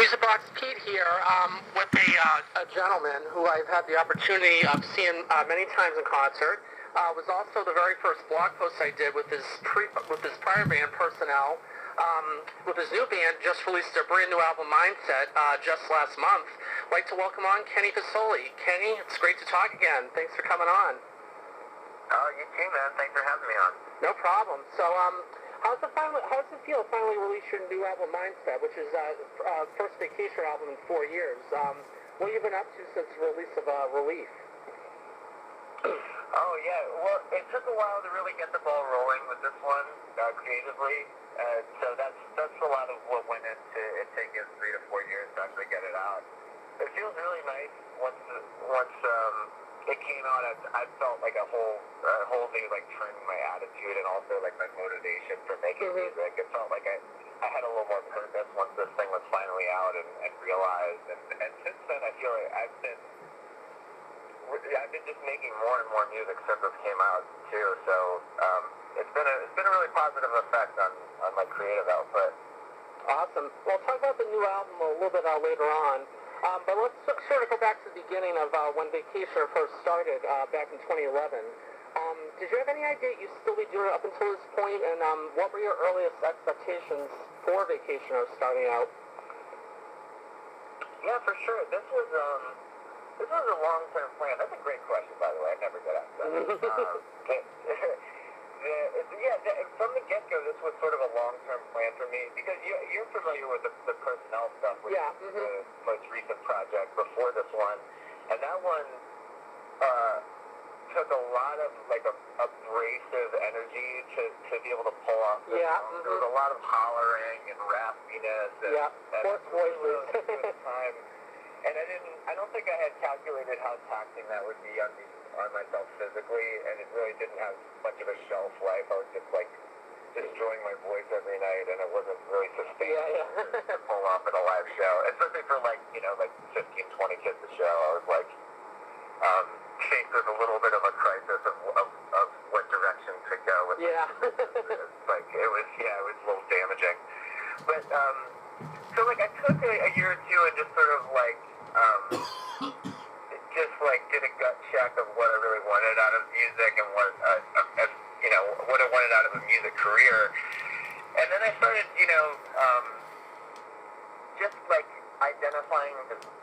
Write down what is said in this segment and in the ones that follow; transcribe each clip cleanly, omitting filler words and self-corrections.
Music Box Pete here with a gentleman who I've had the opportunity of seeing many times in concert. Was also the very first blog post I did with his prior band Personnel. With his new band, just released their brand new album Mindset just last month. I'd like to welcome on Kenny Vasoli. Kenny, it's great to talk again. Thanks for coming on. You too, man. Thanks for having me on. No problem. So, how's it feel finally release your new album Mindset, which is first Vacationer album in 4 years? What have you been up to since the release of Relief? Oh yeah, well, it took a while to really get the ball rolling with this one creatively. So that's a lot of what went into it taking 3 to 4 years to actually get it out. It feels really nice once it came out. I felt like a whole new like trend in my attitude and also like my motivation for making music. It felt like I had a little more purpose once this thing was finally out and realized. And since then, I feel like I've been just making more and more music since this came out too. So it's been a really positive effect on my creative output. Awesome. Well, talk about the new album a little bit later on. But let's sort of go back to the beginning of when Vacationer first started back in 2011. Did you have any idea you'd still be doing it up until this point? And what were your earliest expectations for Vacationer starting out? Yeah, for sure. This was a long-term plan. That's a great question, by the way. I never get asked that. From the get-go, this was sort of a long-term plan for me because you're familiar with the Personnel stuff, which is the most recent project before this one, and that one took a lot of like abrasive energy to be able to pull off this song. There was a lot of hollering and raspiness and voices. Time. And I don't think I had calculated how taxing that would be on myself physically, and it really didn't have much of a shelf life. I was just like destroying my voice every night, and it wasn't really sustainable to pull off at a live show, especially for like 15, 20 kids a show. I was like faced with a little bit of a crisis of what direction to go with. It's like it was a little damaging, but so like I took a year or two and just sort of like did a gut check of what I really wanted out of music and what what I wanted out of a music career, and then I started just like identifying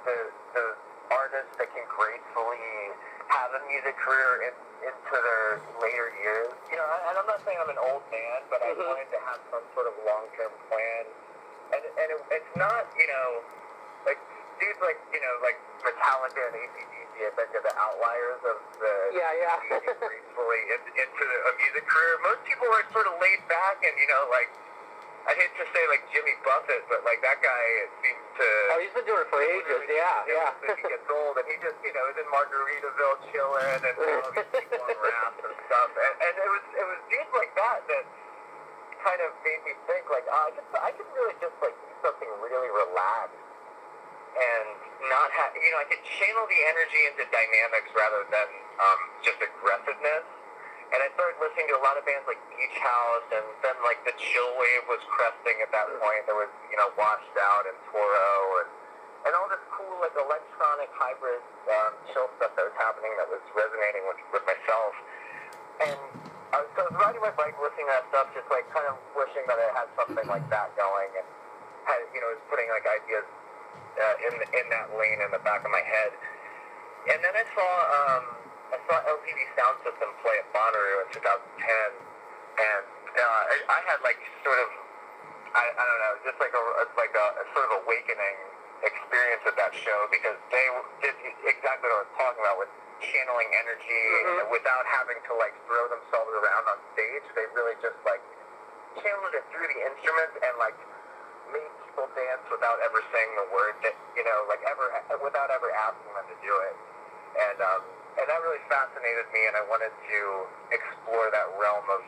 the artists that can gracefully have a music career into their later years. And I'm not saying I'm an old man, but I wanted to have some sort of long-term plan. And it's not, like dudes like Metallica and AC/DC, I bet you're the outliers of the gracefully into a music career. Most people are sort of laid back and, like, I hate to say like Jimmy Buffett, but like that guy seems to... Oh, he's been doing it for ages, yeah. He gets old and he just, is in Margaritaville chilling and all these people on raps and stuff. And it was dudes like that kind of made me think like, I could really just like do something really relaxed and not have, I could channel the energy into dynamics rather than just aggressiveness. And I started listening to a lot of bands like Beach House, and then like the chill wave was cresting at that point. There was, Washed Out and Toro and all this cool like electronic hybrid chill stuff that was happening that was resonating with myself. And so I was riding my bike listening to that stuff, just like kind of wishing that I had something like that going, and had, was putting like ideas in that lane in the back of my head. And then I saw LCD Sound System play at Bonnaroo in 2010, and I had like sort of I don't know, just like a sort of awakening experience at that show, because they did exactly what I was talking about with channeling energy without having to like throw themselves around on stage. They really just like channeled it through the instruments and like made people dance without ever saying the word, that without ever asking them to do it. And that really fascinated me, and I wanted to explore that realm of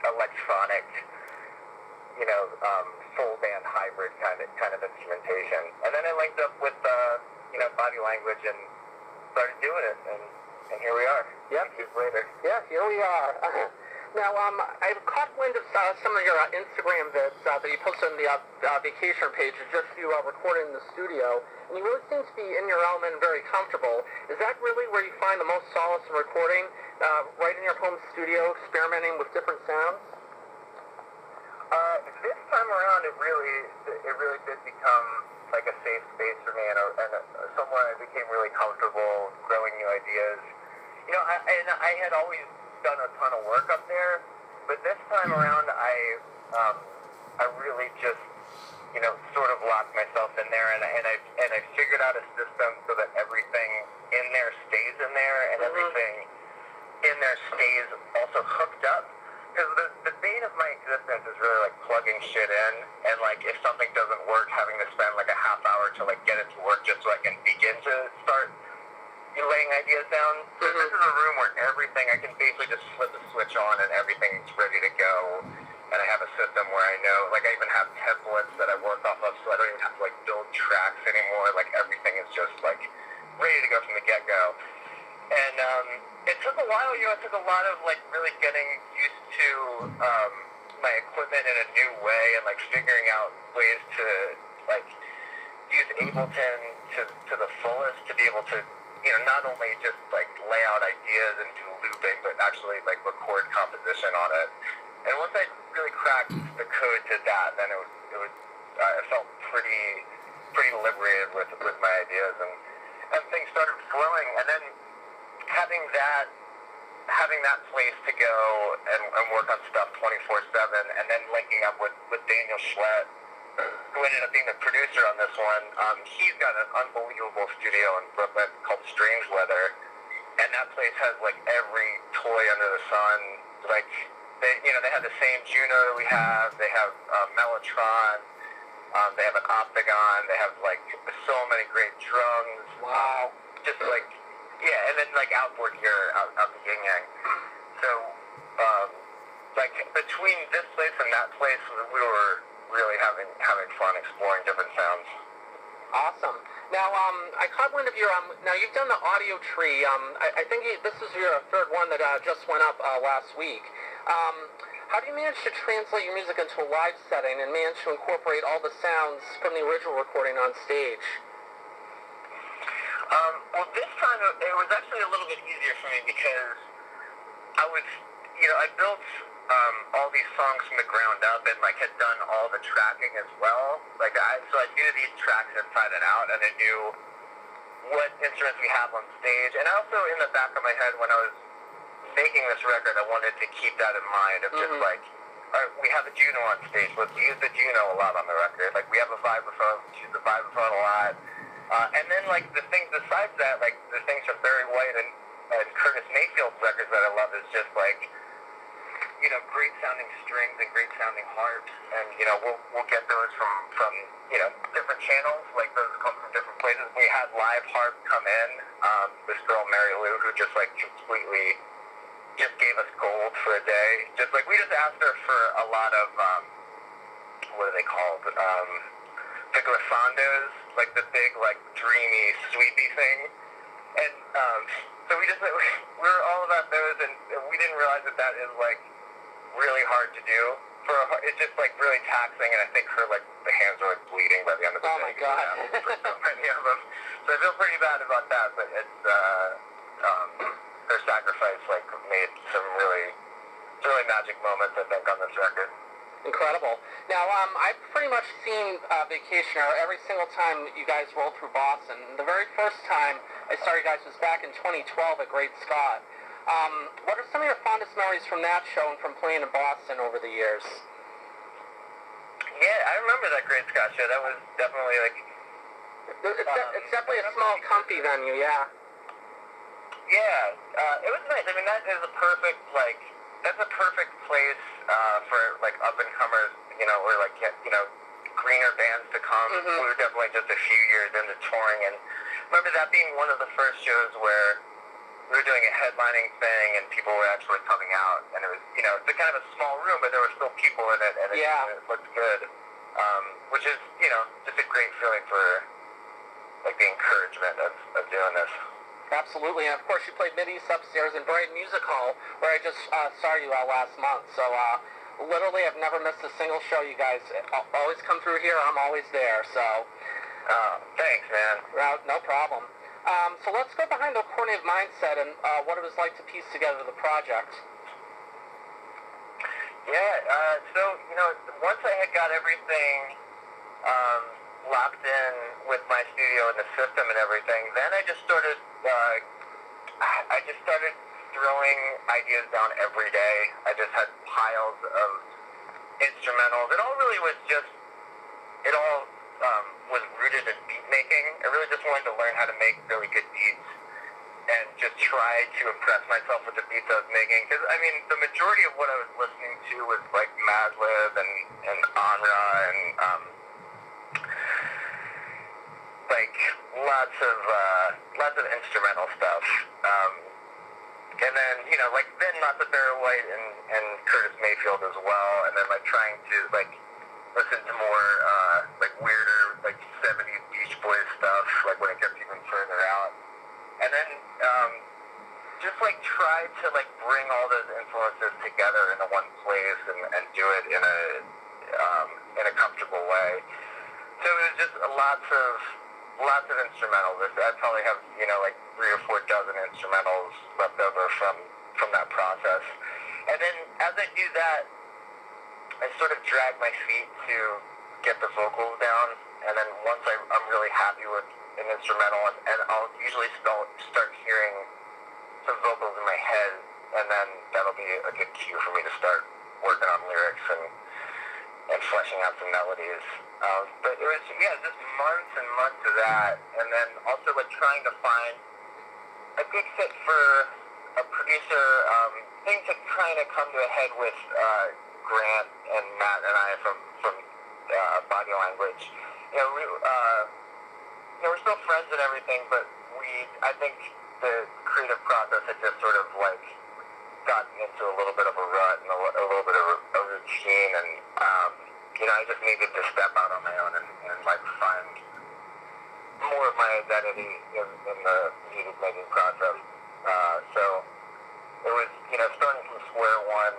electronic, full band hybrid kind of instrumentation. And then I linked up with Body Language and started doing it, and here we are. Yep. 2 years later. Yeah, here we are. Now, I've caught wind of some of your Instagram vids that you posted on the Vacationer page of just you recording in the studio, and you really seem to be in your element and very comfortable. Is that really where you find the most solace in recording, right in your home studio, experimenting with different sounds? This time around, it really did become like a safe space for me, and somewhere I became really comfortable growing new ideas. You know, I had always done a ton of work up there, but this time around, I really just, you know, sort of locked myself in there, and I figured out a system so that everything in there stays in there, and everything in there stays also hooked up. Because the bane of my existence is really like plugging shit in, and like if something doesn't work, having to spend like a half hour to like get it to work just so I can begin to start laying ideas down. So this is a room where everything, I can basically just flip the switch on and everything's ready to go. And I have a system where I know, like I even have templates that I work off of, so I don't even have to like build tracks anymore. Like everything is just like ready to go from the get-go. And it took a while, you know, it took a lot of like really getting used to my equipment in a new way and like figuring out ways to like use Ableton to the fullest to be able to, you know, not only just like lay out ideas and do looping, but actually like record composition on it. And once I really cracked the code to that, then I felt pretty liberated with my ideas, and things started flowing. And then having that place to go and work on stuff 24/7, and then linking up with Daniel Schwett, who ended up being the producer on this one. He's got an unbelievable studio in Brooklyn called Strange Weather, and that place has like every toy under the sun. Like they have the same Juno that we have. They have Mellotron. They have an Octagon. They have like so many great drums. Wow. Just like and then like outboard gear out the yin yang. So like between this place and that place, we were really having fun exploring different sounds. Awesome. Now, I caught wind of your, now you've done the audio tree. I think this is your third one that just went up last week. How do you manage to translate your music into a live setting and manage to incorporate all the sounds from the original recording on stage? Well, this time it was actually a little bit easier for me because I built all these songs from the ground up and like had done all the tracking as well. So I knew these tracks inside and out, and I knew what instruments we have on stage. And also in the back of my head when I was making this record, I wanted to keep that in mind of just like, all right, we have a Juno on stage. Let's use the Juno a lot on the record. Like we have a vibraphone. Let's use the vibraphone a lot. And then like the things besides that, like the things from Barry White and Curtis Mayfield's records that I love is just like, you know, great sounding strings and great sounding harps, and you know we'll get those from you know different channels. Like those come from different places. We had live harp come in. This girl Mary Lou, who just like completely just gave us gold for a day. Just like we just asked her for a lot of what are they called? The glissandos, like the big like dreamy sweepy thing, and so we were all about those, and we didn't realize that is like really hard to do. It's just like really taxing, and I think her like the hands are like bleeding by the end of the day. Oh my god! For so many of them, so I feel pretty bad about that. But it's her sacrifice like made some really magic moments I think on this record. Incredible. Now, I've pretty much seen Vacationer every single time you guys rolled through Boston. The very first time I saw you guys was back in 2012 at Great Scott. What are some of your fondest memories from that show and from playing in Boston over the years? Yeah, I remember that Great Scott show. That was definitely like... It's definitely a small, comfy venue, yeah. Yeah, it was nice. I mean, that is a perfect, like... That's a perfect place for, like, up-and-comers, you know, or, like, you know, greener bands to come. We were definitely just a few years into touring, and I remember that being one of the first shows where we were doing a headlining thing, and people were actually coming out, and it was, you know, it's a kind of a small room, but there were still people in it, and it looked good, which is, you know, just a great feeling for, like, the encouragement of doing this. Absolutely, and of course you played Mid-East upstairs in Brighton Music Hall, where I just saw you last month. So literally, I've never missed a single show. You guys always come through here. I'm always there. So thanks, man. no problem. So let's go behind the corny of mindset and what it was like to piece together the project. Yeah, so, once I had got everything locked in with my studio and the system and everything, then I just started throwing ideas down every day. I just had piles of instrumentals. It all was rooted in beat making. I really just wanted to learn how to make really good beats and just try to impress myself with the beats I was making. Because, I mean, the majority of what I was listening to was like Madlib and Anra and like lots of instrumental stuff. And then, like then lots of Barry White and Curtis Mayfield as well. And then like trying to like listen to more like weirder like 70s Beach Boys stuff, like when it gets even further out. And then just like try to like bring all those influences together into one place and do it in a comfortable way. So it was just lots of instrumentals. I probably have like 3 or 4 dozen instrumentals left over from that process. And then as I do that, I sort of drag my feet to get the vocals down. And then once I'm really happy with an instrumental, and I'll usually start hearing some vocals in my head, and then that'll be a good cue for me to start working on lyrics and fleshing out some melodies. But it was, just months and months of that, and then also like trying to find a good fit for a producer. Things had kind of come to a head with Grant and Matt and I from Body Language. We're still friends and everything, but I think the creative process had just sort of like gotten into a little bit of a rut and a little bit of a routine, and I just needed to step out on my own and like find more of my identity in the music making process. So it was starting from square one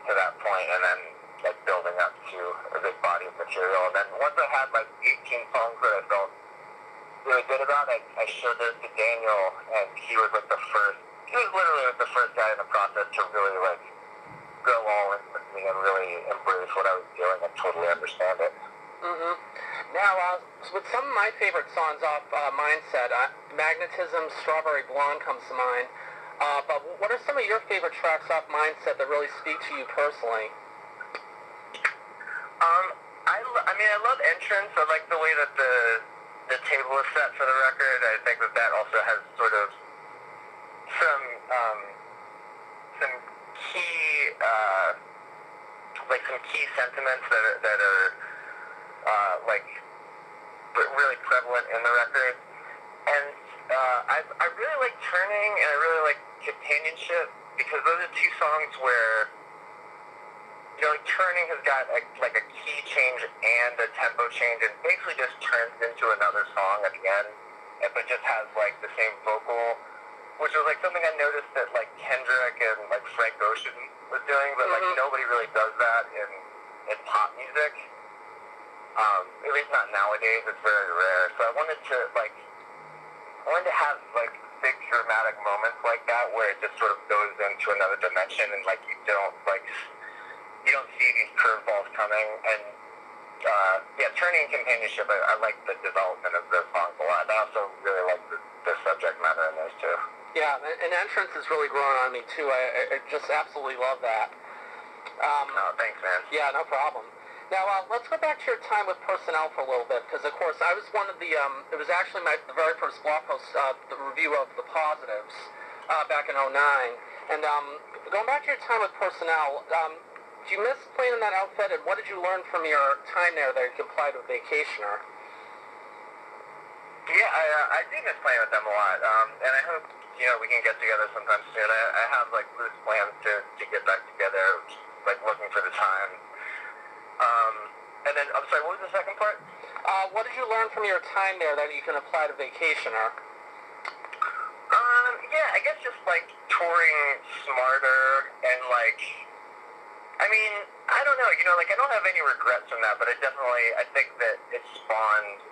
to that point, and then like building up to a big body of material. And then once I had like 18 songs that I felt really good about, I showed those to Daniel, and he was literally the first guy in the process to really like go all in with me and really embrace what I was doing and totally understand it. Mm-hmm. Now, with some of my favorite songs off Mindset, Magnetism, Strawberry Blonde comes to mind. But what are some of your favorite tracks off Mindset that really speak to you personally? I love Entrance. I like the way that the table is set for the record. I think that also has sort of some key sentiments that are like really prevalent in the record. And I really like Turning, and I really like Companionship, because those are 2 songs where Turning has got a key change and a tempo change, and basically just turns into another song at the end, but just has like the same vocal, which was like something I noticed that like Kendrick and like Frank Ocean was doing, but like nobody really does that in pop music. At least not nowadays. It's very rare. So I wanted to have like big dramatic moments like that where it just sort of goes into another dimension, and like you don't see these curveballs coming. And Turning and Companionship, I like the development of those songs a lot. I also really like the subject matter in those too. Yeah, and Entrance has really grown on me too. I just absolutely love that. Thanks, man. Yeah, no problem. Now, let's go back to your time with Personnel for a little bit, because, of course, I was one of the, it was actually the very first blog post, the review of The Positives, back in '09. And going back to your time with Personnel, do you miss playing in that outfit, and what did you learn from your time there that you could apply to Vacationer? Yeah, I do miss playing with them a lot, and I hope, we can get together sometime soon. I have, like, loose plans to get back together, like, looking for the time. And then, I'm sorry, what was the second part? What did you learn from your time there that you can apply to Vacationer? Yeah, I guess just like touring smarter and like, I mean, I don't know, like I don't have any regrets from that, but I think that it spawned,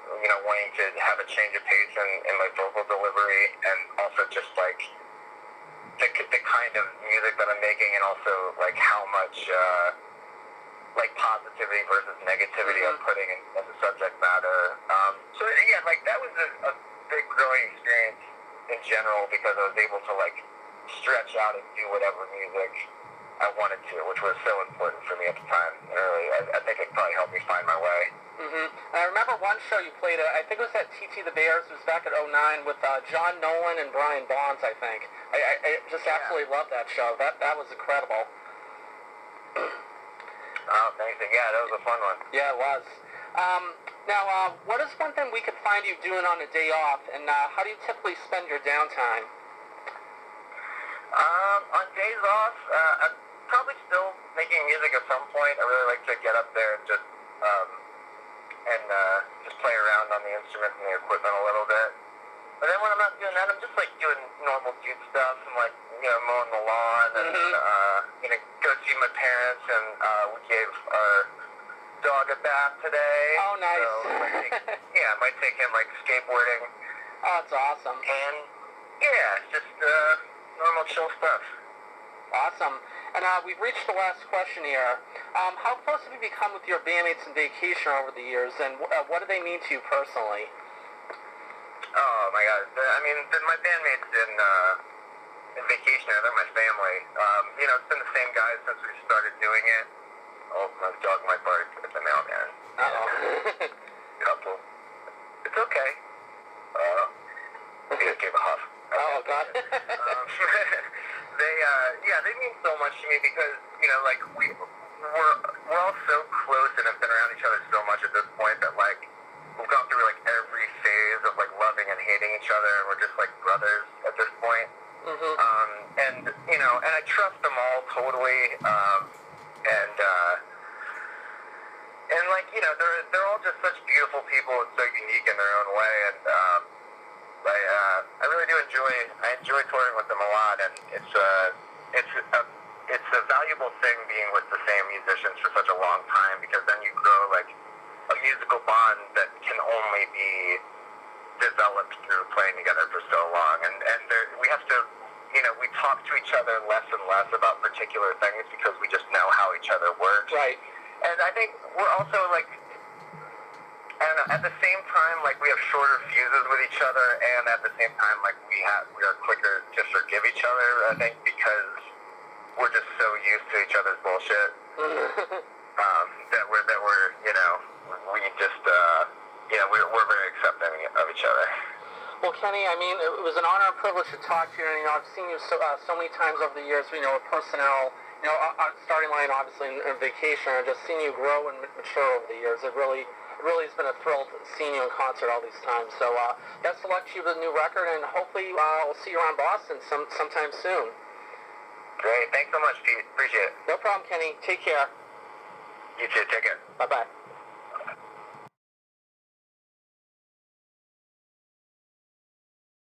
wanting to have a change of pace in my vocal delivery, and also just like the kind of music that I'm making, and also like how much like positivity versus negativity I'm putting in the subject matter. So yeah, like that was a big growing experience in general, because I was able to like stretch out and do whatever music I wanted to, which was so important for me at the time. And really, I think it probably helped me find my way. And I remember one show you played, I think it was at TT the Bears, it was back at '09 with John Nolan and Brian Bonds, I think. I just absolutely loved that show. That was incredible. Oh, thanks. Yeah, that was a fun one. Yeah, it was. Now, what is one thing we could find you doing on a day off, and how do you typically spend your downtime? On days off, I'm probably still making music at some point. I really like to get up there and just play around on the instruments and the equipment a little bit. But then when I'm not doing that, I'm just like doing normal dude stuff, and like mowing the lawn, and go see my parents, and we gave our dog a bath today. Oh, nice. So I might take him like skateboarding. Oh, that's awesome. And yeah, just normal chill stuff. Awesome. And we've reached the last question here. How close have you become with your bandmates in Vacationer over the years, and what do they mean to you personally? Oh my God! I mean, my bandmates in Vacationer, they're my family. It's been the same guys since we started doing it. Oh, my dog might bark at the mailman. Uh-oh. Couple. It's okay. He just gave a huff. Oh, God. They mean so much to me, because like we're all so close and have been around each other so much at this point that like we've gone through like every phase of like loving and hating each other, and we're just like brothers at this point. And I trust them all totally, and like they're all just such beautiful people and so unique in their own way, and I really do enjoy touring with them a lot, and it's a valuable thing being with the same musicians for such a long time, because then you grow like a musical bond that can only be developed through playing together for so long, and we have to we talk to each other less and less about particular things, because we just know how each other works. Right. And I think we're also like, and at the same time, like we have shorter fuses with each other, and at the same time, like we are quicker to forgive each other. I think because we're just so used to each other's bullshit that we're we just we're very accepting of each other. Well, Kenny, I mean, it was an honor and privilege to talk to you. And, I've seen you so many times over the years, with personnel, starting line, obviously, in Vacation, and just seeing you grow and mature over the years. It really has been a thrill seeing you in concert all these times. So, best of luck to you with the new record, and hopefully we'll see you around Boston sometime soon. Great. Thanks so much, Pete. Appreciate it. No problem, Kenny. Take care. You too. Take care. Bye-bye.